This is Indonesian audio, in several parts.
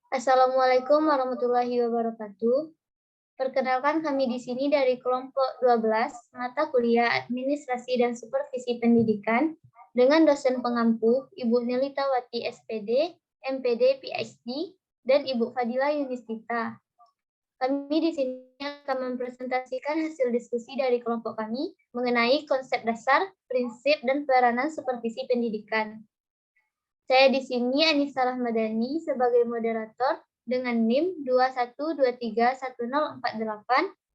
Assalamualaikum warahmatullahi wabarakatuh. Perkenalkan kami di sini dari kelompok 12 mata kuliah Administrasi dan Supervisi Pendidikan dengan dosen pengampu Ibu Nelitawati SPD, MPD, PhD, dan Ibu Fadila Yunistita. Kami di sini akan mempresentasikan hasil diskusi dari kelompok kami mengenai konsep dasar, prinsip, dan peranan supervisi pendidikan. Saya di sini Anissa Rahmadani sebagai moderator dengan NIM 21231048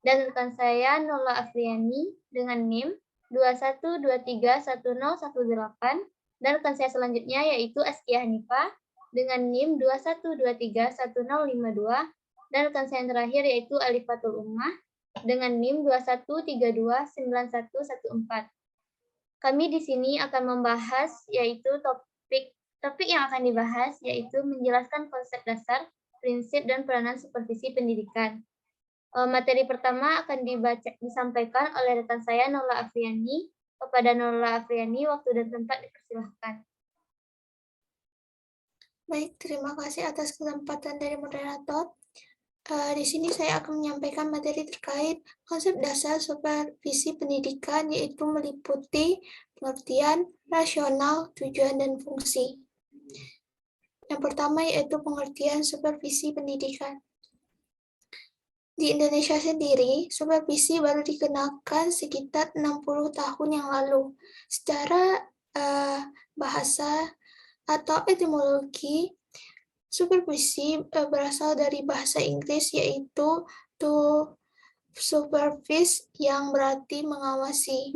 dan rekan saya Nola Afriani dengan NIM 21231018 dan rekan saya selanjutnya yaitu Askia Hanifah dengan NIM 21231052 dan rekan saya yang terakhir yaitu Alifatul Ummah dengan NIM 21329114. Kami di sini akan membahas yaitu Topik yang akan dibahas yaitu menjelaskan konsep dasar, prinsip, dan peranan supervisi pendidikan. Materi pertama akan disampaikan oleh rekan saya Nola Afriani. Kepada Nola Afriani, waktu dan tempat dipersilahkan. Baik, terima kasih atas kesempatan dari moderator. Di sini saya akan menyampaikan materi terkait konsep dasar supervisi pendidikan, yaitu meliputi pengertian, rasional, tujuan, dan fungsi. Yang pertama yaitu pengertian supervisi pendidikan. Di Indonesia sendiri, supervisi baru dikenakan sekitar 60 tahun yang lalu. Secara bahasa atau etimologi, supervisi berasal dari bahasa Inggris yaitu to supervise yang berarti mengawasi.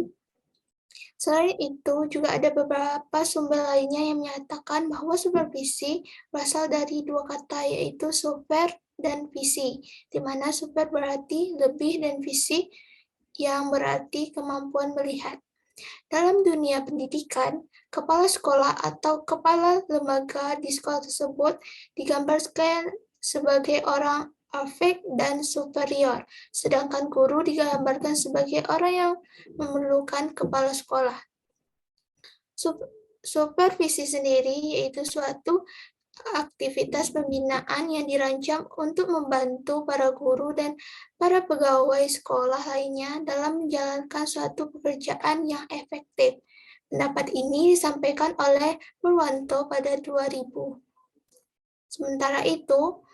Selain itu, juga ada beberapa sumber lainnya yang menyatakan bahwa supervisi berasal dari dua kata yaitu super dan visi, di mana super berarti lebih dan visi yang berarti kemampuan melihat. Dalam dunia pendidikan, kepala sekolah atau kepala lembaga di sekolah tersebut digambarkan sebagai orang afek dan superior, sedangkan guru digambarkan sebagai orang yang memerlukan kepala sekolah. Supervisi sendiri yaitu suatu aktivitas pembinaan yang dirancang untuk membantu para guru dan para pegawai sekolah lainnya dalam menjalankan suatu pekerjaan yang efektif. Pendapat ini disampaikan oleh Purwanto pada 2000. Sementara itu,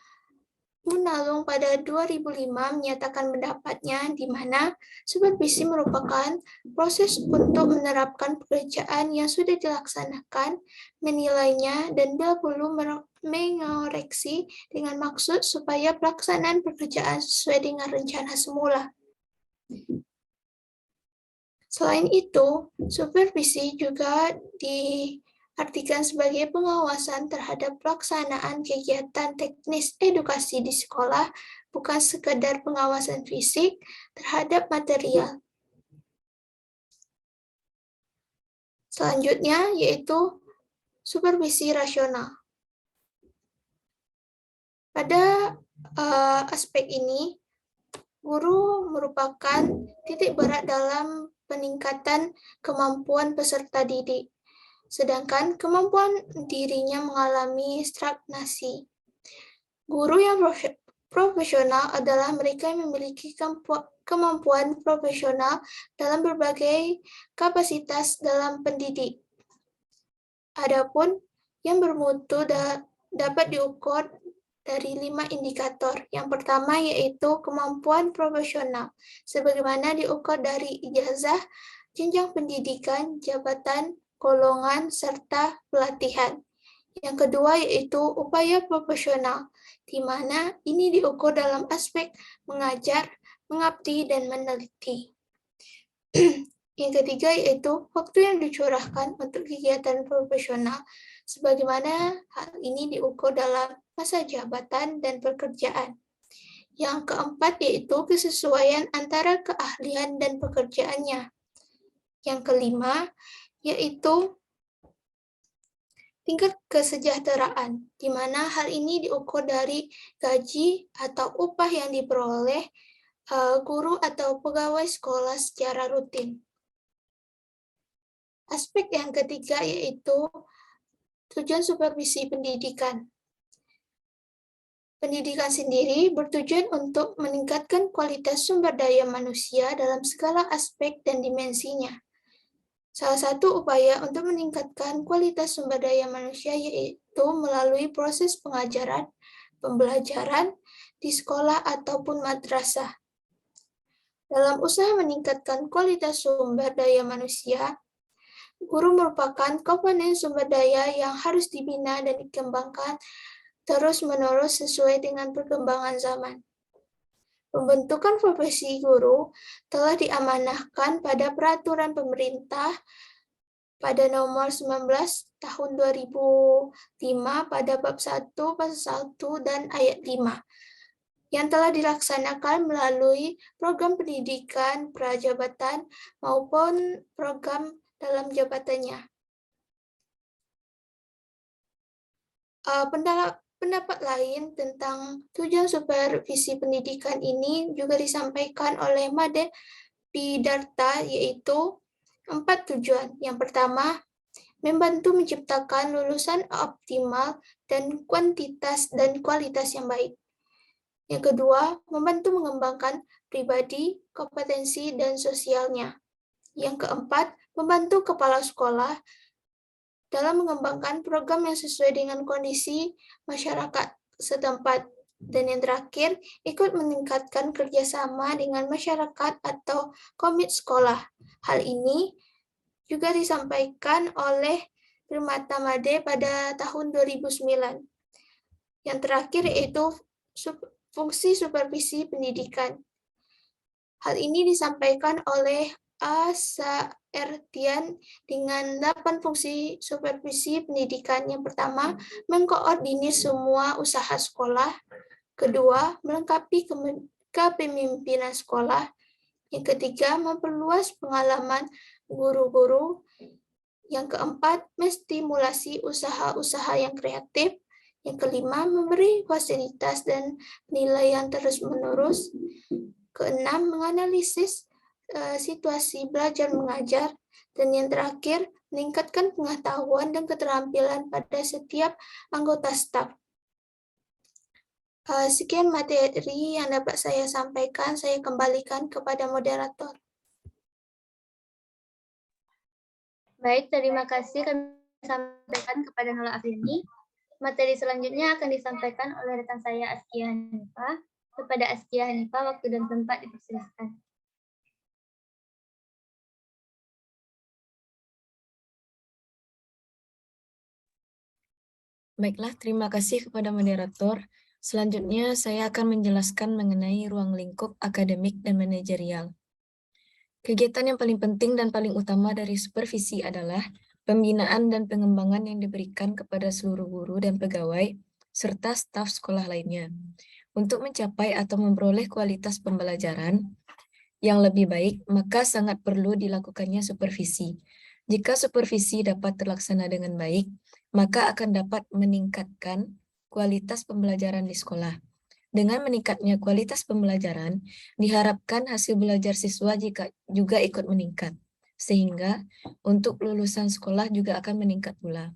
Munalung pada 2005 menyatakan pendapatnya di mana supervisi merupakan proses untuk menerapkan pekerjaan yang sudah dilaksanakan, menilainya, dan bila perlu mengoreksi dengan maksud supaya pelaksanaan pekerjaan sesuai dengan rencana semula. Selain itu, supervisi juga diartikan sebagai pengawasan terhadap pelaksanaan kegiatan teknis edukasi di sekolah, bukan sekedar pengawasan fisik terhadap material. Selanjutnya yaitu supervisi rasional. Pada aspek ini, guru merupakan titik berat dalam peningkatan kemampuan peserta didik, sedangkan kemampuan dirinya mengalami stagnasi. Guru yang profesional adalah mereka yang memiliki kemampuan profesional dalam berbagai kapasitas dalam pendidik. Adapun yang bermutu dapat diukur dari 5 indikator. Yang pertama yaitu kemampuan profesional, sebagaimana diukur dari ijazah, jenjang pendidikan, jabatan, golongan, serta pelatihan. Yang kedua yaitu upaya profesional, di mana ini diukur dalam aspek mengajar, mengabdi, dan meneliti. Yang ketiga yaitu waktu yang dicurahkan untuk kegiatan profesional, sebagaimana hal ini diukur dalam masa jabatan dan pekerjaan. Yang keempat yaitu kesesuaian antara keahlian dan pekerjaannya. Yang kelima yaitu tingkat kesejahteraan, di mana hal ini diukur dari gaji atau upah yang diperoleh guru atau pegawai sekolah secara rutin. Aspek yang ketiga yaitu tujuan supervisi pendidikan. Pendidikan sendiri bertujuan untuk meningkatkan kualitas sumber daya manusia dalam segala aspek dan dimensinya. Salah satu upaya untuk meningkatkan kualitas sumber daya manusia yaitu melalui proses pengajaran, pembelajaran di sekolah ataupun madrasah. Dalam usaha meningkatkan kualitas sumber daya manusia, guru merupakan komponen sumber daya yang harus dibina dan dikembangkan terus-menerus sesuai dengan perkembangan zaman. Pembentukan profesi guru telah diamanahkan pada peraturan pemerintah pada nomor 19 tahun 2005 pada bab 1 pasal 1 dan ayat 5 yang telah dilaksanakan melalui program pendidikan prajabatan maupun program dalam jabatannya. Pendapat lain tentang tujuan supervisi pendidikan ini juga disampaikan oleh Made Pidarta, yaitu 4 tujuan. Yang pertama, membantu menciptakan lulusan optimal dan kuantitas dan kualitas yang baik. Yang kedua, membantu mengembangkan pribadi, kompetensi, dan sosialnya. Yang keempat, membantu kepala sekolah dalam mengembangkan program yang sesuai dengan kondisi masyarakat setempat. Dan yang terakhir, ikut meningkatkan kerjasama dengan masyarakat atau komit sekolah. Hal ini juga disampaikan oleh Primata Made pada tahun 2009. Yang terakhir yaitu fungsi supervisi pendidikan. Hal ini disampaikan oleh A. Saertian dengan 8 fungsi supervisi pendidikan. Yang pertama, mengkoordinir semua usaha sekolah. Kedua, melengkapi kepemimpinan sekolah. Yang ketiga, memperluas pengalaman guru-guru. Yang keempat, menstimulasi usaha-usaha yang kreatif. Yang kelima, memberi fasilitas dan penilaian terus-menerus. Keenam, menganalisis situasi belajar mengajar. Dan yang terakhir, meningkatkan pengetahuan dan keterampilan pada setiap anggota staf. Sekian materi yang dapat saya sampaikan. Saya kembalikan kepada moderator. Baik, terima kasih kami sampaikan kepada Nala Afriani. Materi selanjutnya akan disampaikan oleh rekan saya Askia Hanifah. Kepada Askia Hanifah, waktu dan tempat dipersilakan. Baiklah, terima kasih kepada moderator. Selanjutnya, saya akan menjelaskan mengenai ruang lingkup akademik dan manajerial. Kegiatan yang paling penting dan paling utama dari supervisi adalah pembinaan dan pengembangan yang diberikan kepada seluruh guru dan pegawai, serta staf sekolah lainnya, untuk mencapai atau memperoleh kualitas pembelajaran yang lebih baik, maka sangat perlu dilakukannya supervisi. Jika supervisi dapat terlaksana dengan baik, maka akan dapat meningkatkan kualitas pembelajaran di sekolah. Dengan meningkatnya kualitas pembelajaran, diharapkan hasil belajar siswa juga ikut meningkat, sehingga untuk lulusan sekolah juga akan meningkat pula.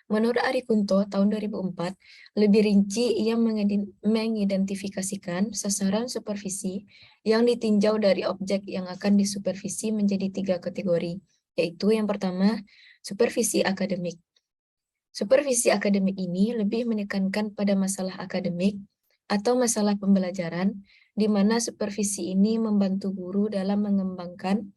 Menurut Ari Kunto, tahun 2004, lebih rinci ia mengidentifikasikan sasaran supervisi yang ditinjau dari objek yang akan disupervisi menjadi 3 kategori, yaitu yang pertama, supervisi akademik. Supervisi akademik ini lebih menekankan pada masalah akademik atau masalah pembelajaran, di mana supervisi ini membantu guru dalam mengembangkan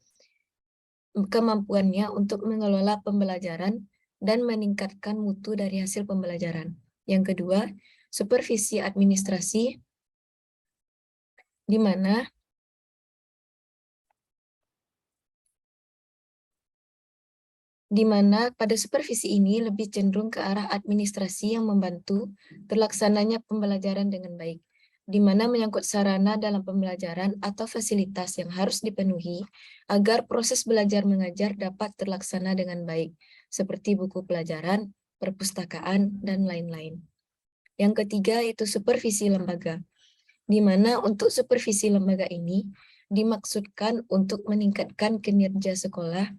kemampuannya untuk mengelola pembelajaran dan meningkatkan mutu dari hasil pembelajaran. Yang kedua, supervisi administrasi, di mana pada supervisi ini lebih cenderung ke arah administrasi yang membantu terlaksananya pembelajaran dengan baik, di mana menyangkut sarana dalam pembelajaran atau fasilitas yang harus dipenuhi agar proses belajar mengajar dapat terlaksana dengan baik, seperti buku pelajaran, perpustakaan, dan lain-lain. Yang ketiga itu supervisi lembaga, di mana untuk supervisi lembaga ini dimaksudkan untuk meningkatkan kinerja sekolah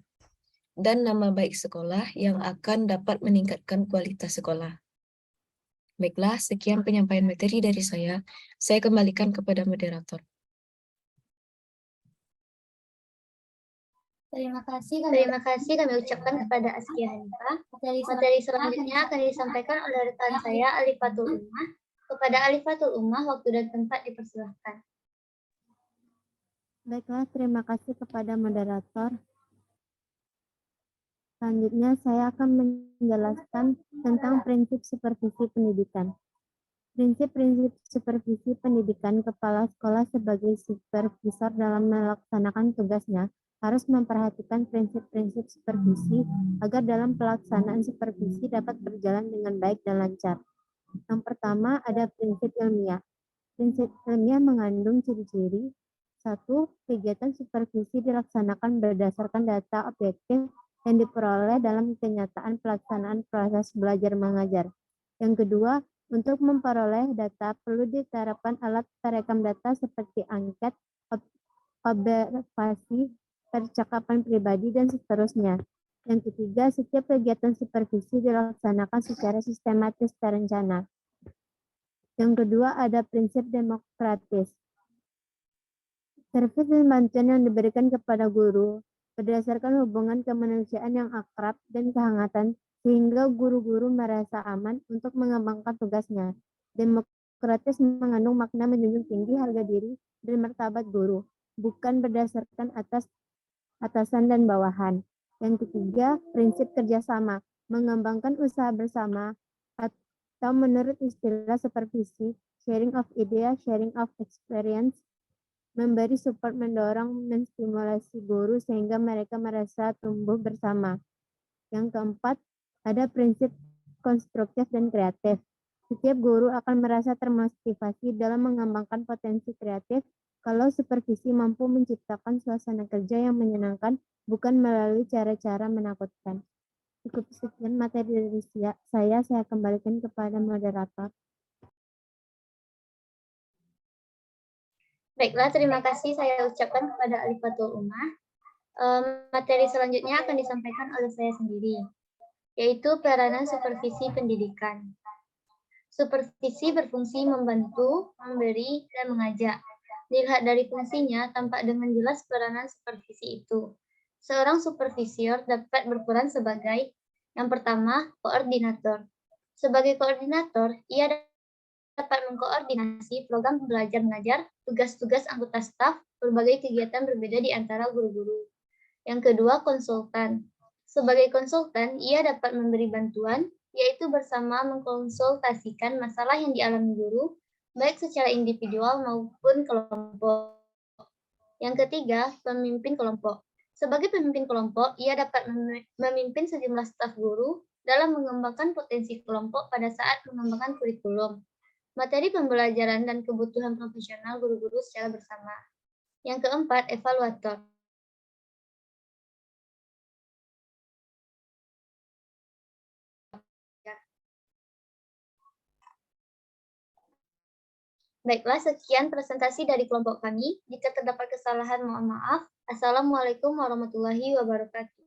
dan nama baik sekolah yang akan dapat meningkatkan kualitas sekolah. Baiklah, sekian penyampaian materi dari saya. Saya kembalikan kepada moderator. Terima kasih kami ucapkan kepada Askia Hanifah. Materi selanjutnya akan disampaikan oleh rekan saya Alifatul Ummah. Kepada Alifatul Ummah, waktu dan tempat dipersilahkan. Baiklah, terima kasih kepada moderator. Selanjutnya saya akan menjelaskan tentang prinsip supervisi pendidikan. Prinsip-prinsip supervisi pendidikan kepala sekolah sebagai supervisor dalam melaksanakan tugasnya harus memperhatikan prinsip-prinsip supervisi agar dalam pelaksanaan supervisi dapat berjalan dengan baik dan lancar. Yang pertama ada prinsip ilmiah. Prinsip ilmiah mengandung ciri-ciri. 1. Kegiatan supervisi dilaksanakan berdasarkan data objektif yang diperoleh dalam kenyataan pelaksanaan proses belajar mengajar. Yang kedua, untuk memperoleh data perlu diterapkan alat perekam data seperti angket, observasi, percakapan pribadi, dan seterusnya. Yang ketiga, setiap kegiatan supervisi dilaksanakan secara sistematis terencana. Yang kedua, ada prinsip demokratis. Servis dan bantuan yang diberikan kepada guru berdasarkan hubungan kemanusiaan yang akrab dan kehangatan sehingga guru-guru merasa aman untuk mengembangkan tugasnya. Demokratis mengandung makna menjunjung tinggi harga diri dan martabat guru, bukan berdasarkan atasan dan bawahan. Yang ketiga, prinsip kerjasama, mengembangkan usaha bersama atau menurut istilah supervisi, sharing of idea, sharing of experience, memberi support, mendorong, menstimulasi guru sehingga mereka merasa tumbuh bersama. Yang keempat, ada prinsip konstruktif dan kreatif. Setiap guru akan merasa termotivasi dalam mengembangkan potensi kreatif kalau supervisi mampu menciptakan suasana kerja yang menyenangkan, bukan melalui cara-cara menakutkan. Cukup sekian materi dari saya kembalikan kepada moderator. Baiklah, terima kasih saya ucapkan kepada Alifatul Ummah. Materi selanjutnya akan disampaikan oleh saya sendiri, yaitu peranan supervisi pendidikan. Supervisi berfungsi membantu, memberi, dan mengajak. Dilihat dari fungsinya, tampak dengan jelas peranan supervisi itu. Seorang supervisor dapat berperan sebagai, yang pertama, koordinator. Sebagai koordinator, ia dapat mengkoordinasi program belajar mengajar, tugas-tugas anggota staf, berbagai kegiatan berbeda di antara guru-guru. Yang kedua, konsultan. Sebagai konsultan, ia dapat memberi bantuan, yaitu bersama mengkonsultasikan masalah yang dialami guru, baik secara individual maupun kelompok. Yang ketiga, pemimpin kelompok. Sebagai pemimpin kelompok, ia dapat memimpin sejumlah staf guru dalam mengembangkan potensi kelompok pada saat mengembangkan kurikulum, materi pembelajaran, dan kebutuhan profesional guru-guru secara bersama. Yang keempat, evaluator. Baiklah, sekian presentasi dari kelompok kami. Jika terdapat kesalahan, mohon maaf. Assalamualaikum warahmatullahi wabarakatuh.